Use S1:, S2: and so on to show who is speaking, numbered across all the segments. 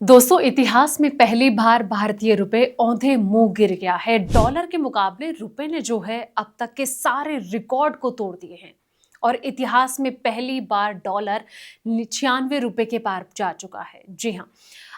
S1: दोस्तों, इतिहास में पहली बार भारतीय रुपए औंधे मुंह गिर गया है। डॉलर के मुकाबले रुपए ने जो है अब तक के सारे रिकॉर्ड को तोड़ दिए हैं और इतिहास में पहली बार डॉलर 96 रुपए के पार जा चुका है। जी हाँ,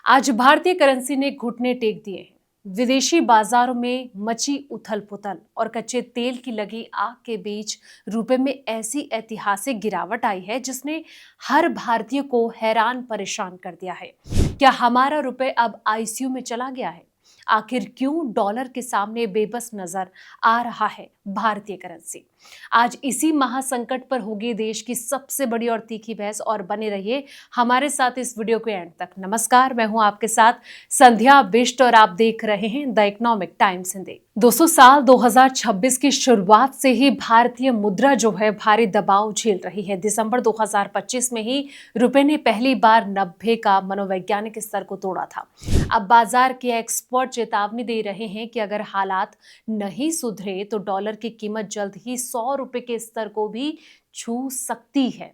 S1: आज भारतीय करेंसी ने घुटने टेक दिए हैं। विदेशी बाजारों में मची उथल पुथल और कच्चे तेल की लगी आग के बीच रुपए में ऐसी ऐतिहासिक गिरावट आई है जिसने हर भारतीय को हैरान परेशान कर दिया है। क्या हमारा रुपए अब आईसीयू में चला गया है? आखिर क्यों डॉलर के सामने बेबस नजर आ रहा है भारतीय करेंसी? आज इसी महासंकट पर होगी देश की सबसे बड़ी और तीखी बहस, और बने रहिए हमारे साथ इस वीडियो के एंड तक। नमस्कार, मैं हूं आपके साथ संध्या बिष्ट और आप देख रहे हैं द इकोनॉमिक टाइम्स हिंदी। दोस्तों, साल 2026 की शुरुआत से ही भारतीय मुद्रा जो है भारी दबाव झेल रही है। दिसंबर 2025 में ही रुपए ने पहली बार 90 का मनोवैज्ञानिक स्तर को तोड़ा था। अब बाजार के एक्सपर्ट चेतावनी दे रहे हैं कि अगर हालात नहीं सुधरे तो डॉलर की कीमत जल्द ही 100 रुपए के स्तर को भी छू सकती है।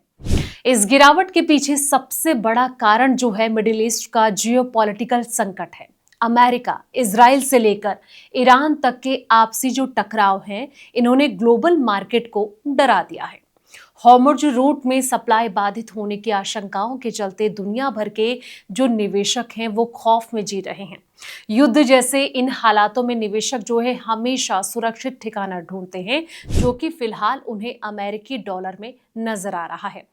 S1: इस गिरावट के पीछे सबसे बड़ा कारण जो है मिडिल ईस्ट का जियोपॉलिटिकल संकट है। अमेरिका, इजराइल से लेकर ईरान तक के आपसी जो टकराव हैं, इन्होंने ग्लोबल मार्केट को डरा दिया है। हॉर्मुज़ रूट में सप्लाई बाधित होने की आशंकाओं के चलते दुनिया भर के जो निवेशक हैं वो खौफ में जी रहे हैं। युद्ध जैसे इन हालातों में निवेशक जो है हमेशा सुरक्षित ठिकाना ढूंढते हैं, जो कि फिलहाल उन्हें अमेरिकी डॉलर में नजर आ रहा है।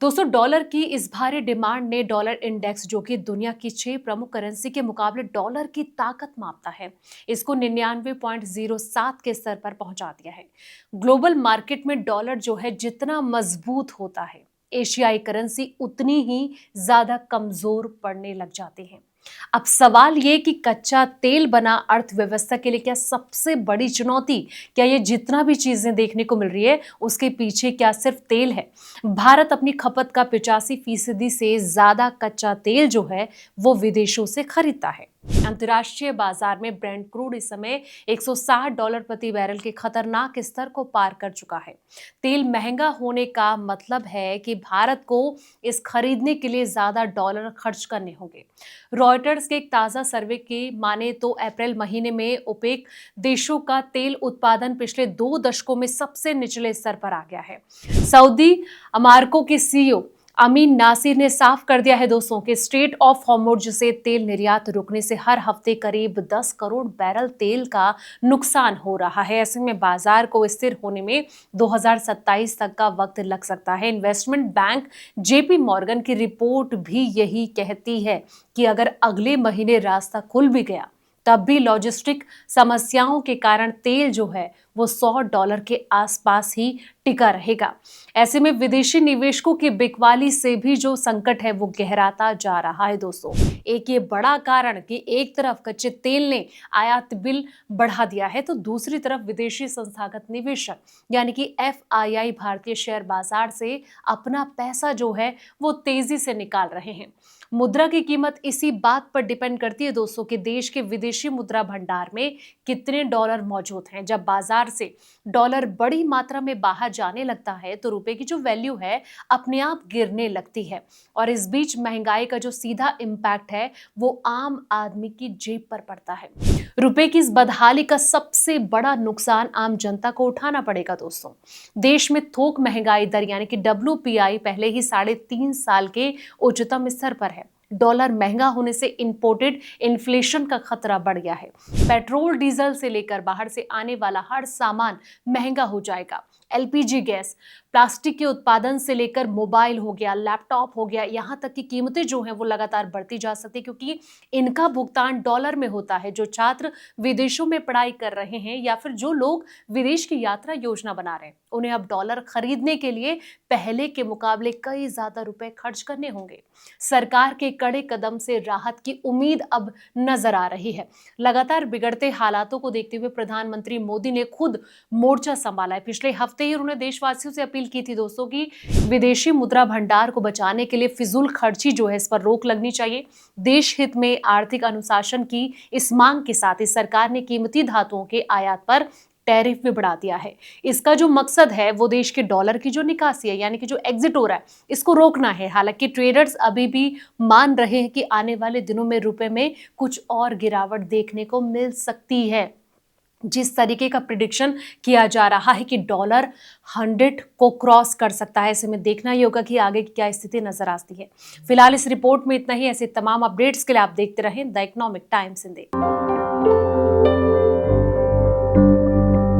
S1: दोस्तों, डॉलर की इस भारी डिमांड ने डॉलर इंडेक्स, जो कि दुनिया की 6 प्रमुख करेंसी के मुकाबले डॉलर की ताकत मापता है, इसको 99.07 के स्तर पर पहुंचा दिया है। ग्लोबल मार्केट में डॉलर जो है जितना मजबूत होता है, एशियाई करेंसी उतनी ही ज्यादा कमजोर पड़ने लग जाती है। अब सवाल ये कि कच्चा तेल बना अर्थव्यवस्था के लिए क्या सबसे बड़ी चुनौती, क्या ये जितना भी चीजें देखने को मिल रही है उसके पीछे क्या सिर्फ तेल है? भारत अपनी खपत का 85% से ज्यादा कच्चा तेल जो है वो विदेशों से खरीदता है। अंतर्राष्ट्रीय बाजार में ब्रेंट क्रूड इस समय $160 प्रति बैरल के खतरनाक स्तर को पार कर चुका है। तेल महंगा होने का मतलब है कि भारत को इस खरीदने के लिए ज्यादा डॉलर खर्च करने होंगे। रॉयटर्स के एक ताजा सर्वे की माने तो अप्रैल महीने में ओपेक देशों का तेल उत्पादन पिछले 2 दशकों में सबसे निचले स्तर पर आ गया है। सऊदी अमारको के सीईओ अमीन नासिर ने साफ कर दिया है दोस्तों कि स्ट्रेट ऑफ हॉर्मुज़ से तेल निर्यात रुकने से हर हफ्ते करीब 10 करोड़ बैरल तेल का नुकसान हो रहा है। ऐसे में बाजार को स्थिर होने में 2027 तक का वक्त लग सकता है। इन्वेस्टमेंट बैंक जेपी मॉर्गन की रिपोर्ट भी यही कहती है कि अगर अगले महीने रास्ता खुल भी गया तब भी लॉजिस्टिक समस्याओं के कारण तेल जो है वो $100 के आसपास ही टिका रहेगा। ऐसे में विदेशी निवेशकों की बिकवाली से भी जो संकट है वो गहराता जा रहा है। दोस्तों, एक ये बड़ा कारण कि एक तरफ कच्चे तेल ने आयात बिल बढ़ा दिया है तो दूसरी तरफ विदेशी संस्थागत निवेशक यानी कि एफआईआई भारतीय शेयर बाजार से अपना पैसा जो है वो तेजी से निकाल रहे हैं। मुद्रा की कीमत इसी बात पर डिपेंड करती है दोस्तों कि देश के विदेशी मुद्रा भंडार में कितने डॉलर मौजूद हैं। जब बाजार से डॉलर बड़ी मात्रा में बाहर जाने लगता है तो रुपए की जो वैल्यू है अपने आप गिरने लगती है, और इस बीच महंगाई का जो सीधा इम्पैक्ट है वो आम आदमी की जेब पर पड़ता है। रुपए की इस बदहाली का सबसे बड़ा नुकसान आम जनता को उठाना पड़ेगा। दोस्तों, देश में थोक महंगाई दर यानी कि WPI पहले ही 3.5 साल के उच्चतम स्तर पर है। डॉलर महंगा होने से इंपोर्टेड इन्फ्लेशन का खतरा बढ़ गया है। पेट्रोल डीजल से लेकर बाहर से आने वाला हर सामान महंगा हो जाएगा। एलपीजी गैस, प्लास्टिक के उत्पादन से लेकर मोबाइल हो गया, लैपटॉप हो गया, यहाँ तक की कीमतें जो हैं वो लगातार बढ़ती जा सकती, क्योंकि इनका भुगतान डॉलर में होता है। जो छात्र विदेशों में पढ़ाई कर रहे हैं या फिर जो लोग विदेश की यात्रा योजना बना रहे हैं, उन्हें अब डॉलर खरीदने के लिए पहले के मुकाबले कई ज्यादा रुपए खर्च करने होंगे। सरकार के कड़े कदम से राहत की उम्मीद अब नजर आ रही है। लगातार बिगड़ते हालातों को देखते हुए प्रधानमंत्री मोदी ने खुद मोर्चा संभाला है। पिछले हफ्ते ही उन्होंने देशवासियों से अपील की थी दोस्तों कि विदेशी मुद्रा भंडार को बचाने के लिए फिजूल खर्ची जो है इस पर रोक लगनी चाहिए। देश हित में आर्थिक अनुशासन की इस मांग के साथ ही सरकार ने कीमती धातुओं के आयात पर टैरिफ भी बढ़ा दिया है। इसका जो मकसद है वो देश के डॉलर की जो निकासी है, यानी कि जो एग्जिट हो रहा है, इसको रोकना है। हालांकि ट्रेडर्स अभी भी मान रहे हैं कि आने वाले दिनों में रुपए में कुछ और गिरावट देखने को मिल सकती है। जिस तरीके का प्रिडिक्शन किया जा रहा है कि डॉलर 100 को क्रॉस कर सकता है, ऐसे में देखना ही होगा कि आगे की क्या स्थिति नजर आती है। फिलहाल इस रिपोर्ट में इतना ही। ऐसे तमाम अपडेट्स के लिए आप देखते रहें द इकोनॉमिक टाइम्स हिंदी।